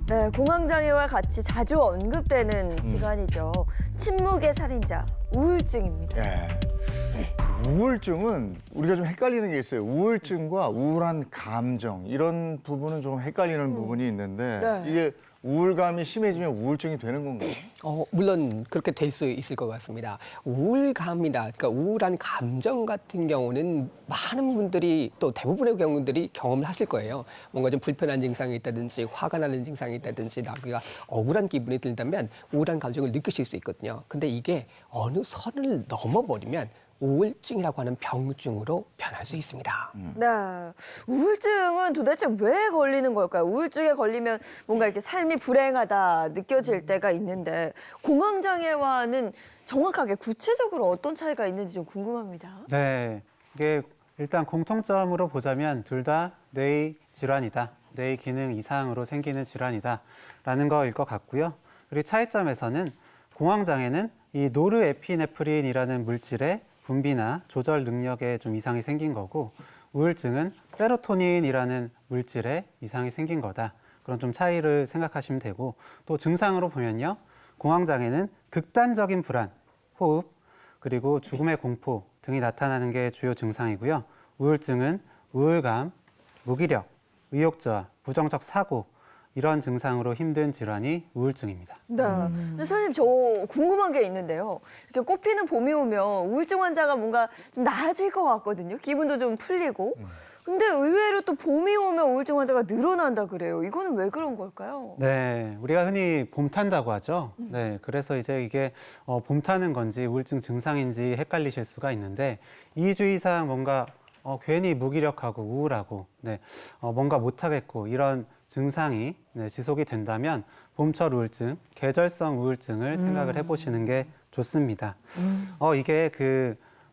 네, 공황장애와 같이 자주 언급되는 질환이죠. 침묵의 살인자, 우울증입니다. 예. 우울증은 우리가 좀 헷갈리는 게 있어요. 우울증과 우울한 감정 이런 부분은 좀 헷갈리는 부분이 있는데 네. 이게 우울감이 심해지면 우울증이 되는 건가요? 물론 그렇게 될 수 있을 것 같습니다. 우울감이나 그러니까 우울한 감정 같은 경우는 많은 분들이 또 대부분의 경우들이 경험을 하실 거예요. 뭔가 좀 불편한 증상이 있다든지 화가 나는 증상이 있다든지 나기가 억울한 기분이 들다면 우울한 감정을 느끼실 수 있거든요. 근데 이게 어느 선을 넘어버리면 우울증이라고 하는 병증으로 변할 수 있습니다. 네, 우울증은 도대체 왜 걸리는 걸까요? 우울증에 걸리면 뭔가 이렇게 삶이 불행하다 느껴질 때가 있는데 공황장애와는 정확하게 구체적으로 어떤 차이가 있는지 좀 궁금합니다. 네, 이게 일단 공통점으로 보자면 둘 다 뇌의 질환이다. 뇌의 기능 이상으로 생기는 질환이다라는 거일 것 같고요. 그리고 차이점에서는 공황장애는 이 노르에피네프린이라는 물질의 분비나 조절 능력에 좀 이상이 생긴 거고 우울증은 세로토닌이라는 물질에 이상이 생긴 거다. 그런 좀 차이를 생각하시면 되고 또 증상으로 보면요. 공황장애는 극단적인 불안, 호흡, 그리고 죽음의 공포 등이 나타나는 게 주요 증상이고요. 우울증은 우울감, 무기력, 의욕저하, 부정적 사고 이런 증상으로 힘든 질환이 우울증입니다. 네. 근데 선생님, 저 궁금한 게 있는데요. 이렇게 꽃피는 봄이 오면 우울증 환자가 뭔가 좀 나아질 것 같거든요. 기분도 좀 풀리고. 근데 의외로 또 봄이 오면 우울증 환자가 늘어난다 그래요. 이거는 왜 그런 걸까요? 네, 우리가 흔히 봄 탄다고 하죠. 네, 그래서 이제 이게 봄 타는 건지 우울증 증상인지 헷갈리실 수가 있는데 2주 이상 뭔가 괜히 무기력하고 우울하고 네, 뭔가 못하겠고 이런 증상이 지속이 된다면 봄철 우울증, 계절성 우울증을 생각을 해보시는 게 좋습니다. 이게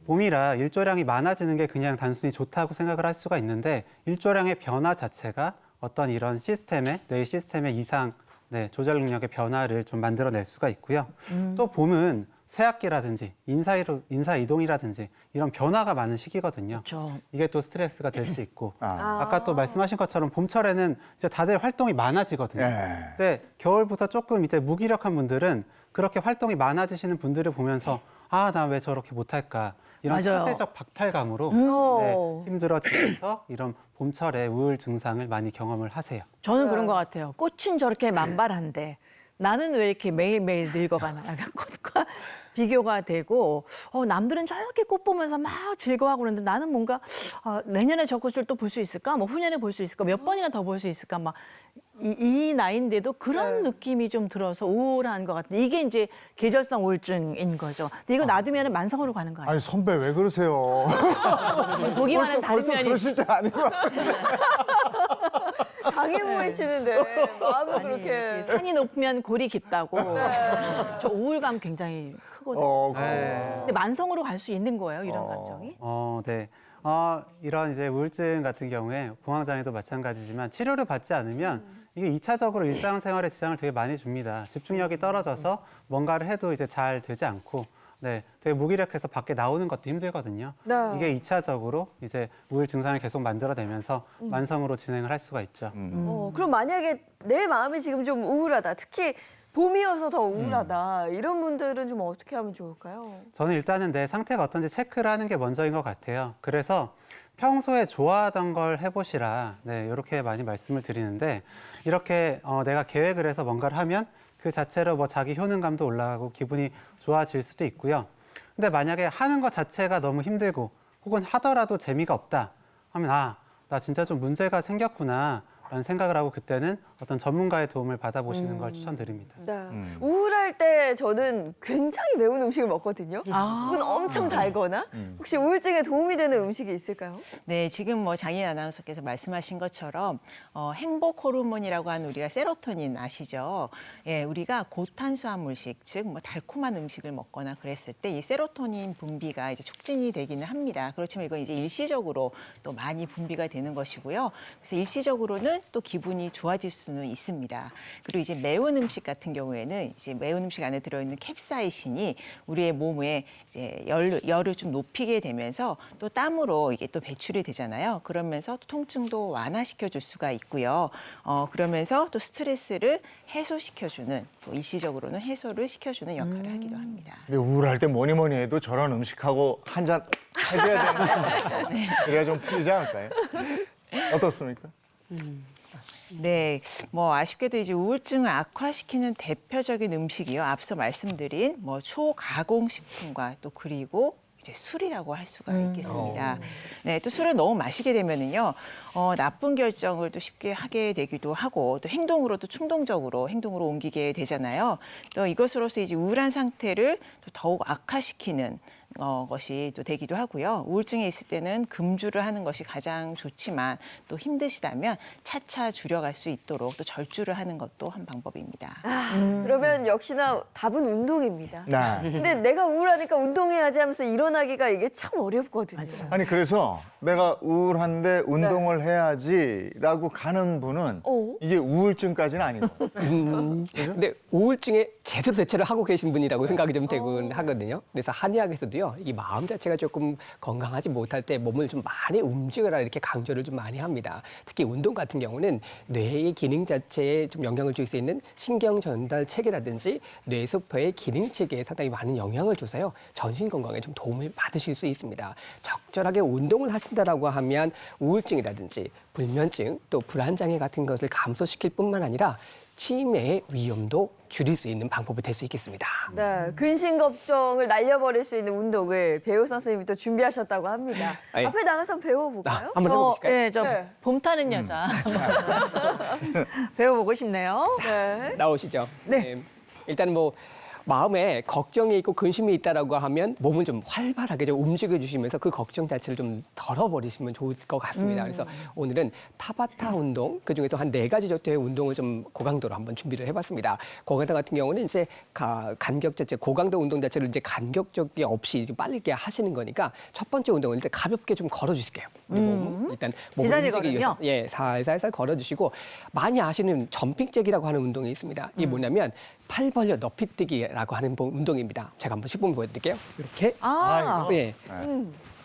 봄이라 일조량이 많아지는 게 그냥 단순히 좋다고 생각을 할 수가 있는데 일조량의 변화 자체가 어떤 이런 뇌의 시스템의 이상, 조절 능력의 변화를 좀 만들어낼 수가 있고요. 또 봄은 새학기라든지 인사이동이라든지 이런 변화가 많은 시기거든요. 그렇죠. 이게 또 스트레스가 될 수 있고 아. 아까 또 말씀하신 것처럼 봄철에는 이제 다들 활동이 많아지거든요. 예. 근데 겨울부터 조금 이제 무기력한 분들은 그렇게 활동이 많아지시는 분들을 보면서 아, 나 왜 저렇게 못할까 이런 맞아요. 상대적 박탈감으로 힘들어지면서 이런 봄철에 우울 증상을 많이 경험을 하세요. 저는 그런 것 같아요. 꽃은 저렇게 만발한데 나는 왜 이렇게 매일매일 늙어가나. 약간 꽃과 비교가 되고 남들은 저렇게 꽃 보면서 막 즐거워하고 그러는데 나는 뭔가 내년에 저 꽃을 또 볼 수 있을까? 뭐 후년에 볼 수 있을까? 몇 번이나 더 볼 수 있을까? 막 이 나이인데도 그런 느낌이 좀 들어서 우울한 것 같은데 이게 이제 계절성 우울증인 거죠. 근데 이거 놔두면 만성으로 가는 거 아니에요? 아니 선배 왜 그러세요? 보기와는 다른 벌써 면이 그러실 때 아닌 것 같아요. 당해 보이시는데 마음은 아니, 그렇게. 이렇게 산이 높으면 골이 깊다고. 저 우울감 굉장히 크거든요. 근데 만성으로 갈 수 있는 거예요, 이런 감정이? 네. 이런 이제 우울증 같은 경우에 공황장애도 마찬가지지만 치료를 받지 않으면 이게 2차적으로 일상생활에 지장을 되게 많이 줍니다. 집중력이 떨어져서 뭔가를 해도 이제 잘 되지 않고 되게 무기력해서 밖에 나오는 것도 힘들거든요. 네. 이게 2차적으로 이제 우울 증상을 계속 만들어내면서 만성으로 진행을 할 수가 있죠. 그럼 만약에 내 마음이 지금 좀 우울하다. 특히 봄이어서 더 우울하다. 이런 분들은 좀 어떻게 하면 좋을까요? 저는 일단은 내 상태가 어떤지 체크를 하는 게 먼저인 것 같아요. 그래서 평소에 좋아하던 걸 해보시라 이렇게 많이 말씀을 드리는데 이렇게 내가 계획을 해서 뭔가를 하면 그 자체로 뭐 자기 효능감도 올라가고 기분이 좋아질 수도 있고요. 근데 만약에 하는 것 자체가 너무 힘들고 혹은 하더라도 재미가 없다 하면 나 진짜 좀 문제가 생겼구나 라는 생각을 하고 그때는 어떤 전문가의 도움을 받아보시는 걸 추천드립니다. 네. 우울할 때 저는 굉장히 매운 음식을 먹거든요. 그건 엄청 달거나 혹시 우울증에 도움이 되는 음식이 있을까요? 네, 지금 뭐 장인 아나운서께서 말씀하신 것처럼 행복 호르몬이라고 하는 우리가 세로토닌 아시죠? 예, 우리가 고탄수화물식, 즉 뭐 달콤한 음식을 먹거나 그랬을 때 이 세로토닌 분비가 이제 촉진이 되기는 합니다. 그렇지만 이건 이제 일시적으로 또 많이 분비가 되는 것이고요. 그래서 일시적으로는 또 기분이 좋아질 수는 있습니다. 그리고 이제 매운 음식 같은 경우에는 이제 매운 음식 안에 들어있는 캡사이신이 우리의 몸에 이제 열을 좀 높이게 되면서 또 땀으로 이게 또 배출이 되잖아요. 그러면서 통증도 완화시켜 줄 수가 있고요. 그러면서 또 스트레스를 해소시켜주는, 또 일시적으로는 해소를 시켜주는 역할을 하기도 합니다. 근데 우울할 때 뭐니 뭐니 해도 저런 음식하고 한 잔 해줘야 되는 그래야 좀 풀리지 않을까요? 어떻습니까? 네, 뭐 아쉽게도 이제 우울증을 악화시키는 대표적인 음식이요. 앞서 말씀드린 뭐 초가공 식품과 또 그리고 이제 술이라고 할 수가 있겠습니다. 네, 또 술을 너무 마시게 되면은요, 나쁜 결정을 또 쉽게 하게 되기도 하고, 또 행동으로도 충동적으로 행동으로 옮기게 되잖아요. 또 이것으로서 이제 우울한 상태를 또 더욱 악화시키는 것이 또 되기도 하고요. 우울증에 있을 때는 금주를 하는 것이 가장 좋지만 또 힘드시다면 차차 줄여갈 수 있도록 또 절주를 하는 것도 한 방법입니다. 그러면 역시나 답은 운동입니다. 네. 근데 내가 우울하니까 운동해야지 하면서 일어나기가 이게 참 어렵거든요. 아니 그래서 내가 우울한데 운동을 해야지라고 가는 분은 이게 우울증까지는 아니고. 근데 우울증에 제대로 대처를 하고 계신 분이라고 생각이 좀 되곤 하거든요. 그래서 한의학에서도요, 이 마음 자체가 조금 건강하지 못할 때 몸을 좀 많이 움직여라 이렇게 강조를 좀 많이 합니다. 특히 운동 같은 경우는 뇌의 기능 자체에 좀 영향을 줄 수 있는 신경 전달 체계라든지 뇌세포의 기능 체계에 상당히 많은 영향을 줘서요, 전신 건강에 좀 도움을 받으실 수 있습니다. 적절하게 운동을 하신다라고 하면 우울증이라든지 불면증 또 불안장애 같은 것을 감소시킬 뿐만 아니라 치매의 위험도 줄일 수 있는 방법이 될 수 있겠습니다. 네, 근심 걱정을 날려버릴 수 있는 운동을 배우 선생님이 또 준비하셨다고 합니다. 아니, 앞에 나가서 한번 배워볼까요? 한번 해보실까요? 예, 저 네. 봄 타는 여자 배워보고 싶네요. 네. 나오시죠. 네. 일단 뭐 마음에 걱정이 있고 근심이 있다라고 하면 몸을 좀 활발하게 좀 움직여 주시면서 그 걱정 자체를 좀 덜어버리시면 좋을 것 같습니다. 그래서 오늘은 타바타 운동, 그중에서 한 4가지 정도의 운동을 좀 고강도로 한번 준비를 해봤습니다. 고강도 같은 경우는 이제 간격 자체, 고강도 운동 자체를 이제 간격적이 없이 빨리 이렇게 하시는 거니까 첫 번째 운동은 일단 가볍게 좀 걸어주실게요. 일단 몸을 제자리 움직이기 위해서 걸음요? 예, 살살살 걸어주시고, 많이 아시는 점핑잭이라고 하는 운동이 있습니다. 이게 뭐냐면 팔 벌려 높이 뛰기라고 하는 운동입니다. 제가 한번 시범 보여드릴게요. 이렇게. 아, 예.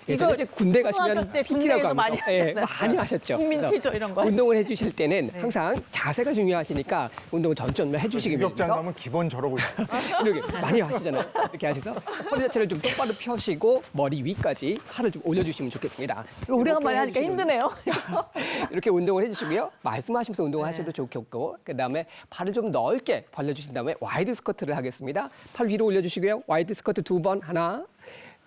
이거 예전에 군대 가시면 초등학교 때 PT라고 군대에서 많이 하면서, 예, 하셨어요. 많이 하셨죠. 국민 그래서 체조 이런 거. 운동을 해주실 때는 항상 자세가 중요하시니까 운동을 전전을 해주시기 유격장 위해서 가면 기본 저러고 있어요. 이렇게 많이 하시잖아요. 이렇게 하셔서 허리 자체를 좀 똑바로 펴시고 머리 위까지 팔을 좀 올려주시면 좋겠습니다. 이거 오래간만에 이렇게 하니까 해주시면 힘드네요. 이렇게 운동을 해주시고요. 말씀하시면서 운동하셔도 좋겠고, 그다음에 발을 좀 넓게 벌려주신 다음에 와이드 스쿼트를 하겠습니다. 팔 위로 올려주시고요. 와이드 스쿼트 2번, 하나,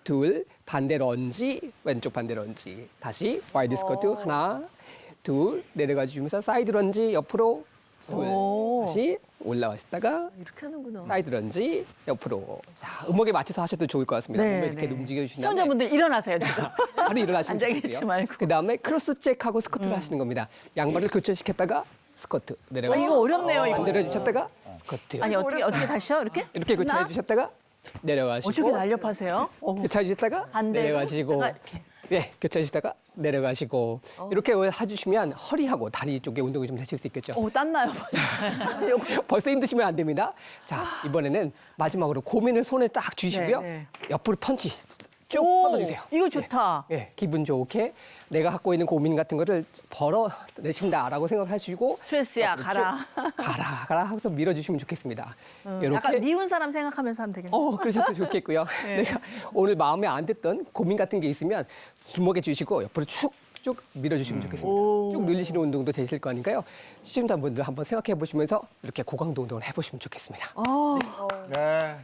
둘, 반대 런지, 왼쪽 반대 런지. 다시 와이드 스쿼트 하나, 둘, 내려가 주시면서 사이드 런지 옆으로, 둘, 오. 다시 올라가시다가 이렇게 하는구나. 사이드 런지 옆으로. 자, 음악에 맞춰서 하셔도 좋을 것 같습니다. 몸에 이렇게 움직여 주신 다음에 시청자분들 일어나세요 지금. 바로 일어나시면 앉아 계시지 좋겠고요. 말고. 그다음에 크로스 잭하고 스쿼트를 하시는 겁니다. 양발을 교체시켰다가 스쿼트 내려가. 이거 어렵네요 이거. 반대로 해주셨다가 스쿼트. 아니 어떻게 다시요 이렇게? 이렇게 교체해 주셨다가 내려가시고. 어떻게 날렵하세요? 교체해 주셨다가 반대로 내려가시고. 이렇게. 네, 교체해 주셨다가 내려가시고. 이렇게 해주시면 허리하고 다리 쪽에 운동이 좀 되실 수 있겠죠. 땀나요. 요거. 벌써 힘드시면 안 됩니다. 자, 이번에는 마지막으로 고민을 손에 딱 쥐시고요. 네, 옆으로 펀치 쭉 오, 뻗어주세요. 이거 좋다. 예, 기분 좋게 내가 갖고 있는 고민 같은 거를 벌어내신다라고 생각하시고 스트레스야, 옆으로 가라. 쭉 가라 하면서 밀어주시면 좋겠습니다. 이렇게 약간 미운 사람 생각하면서 하면 되겠네요. 그러셔도 좋겠고요. 내가 오늘 마음에 안 듣던 고민 같은 게 있으면 주먹에 쥐시고 옆으로 쭉 밀어주시면 좋겠습니다. 쭉 늘리시는 운동도 되실 거니까요. 시청자분들 한번 생각해 보시면서 이렇게 고강도 운동을 해보시면 좋겠습니다. 네.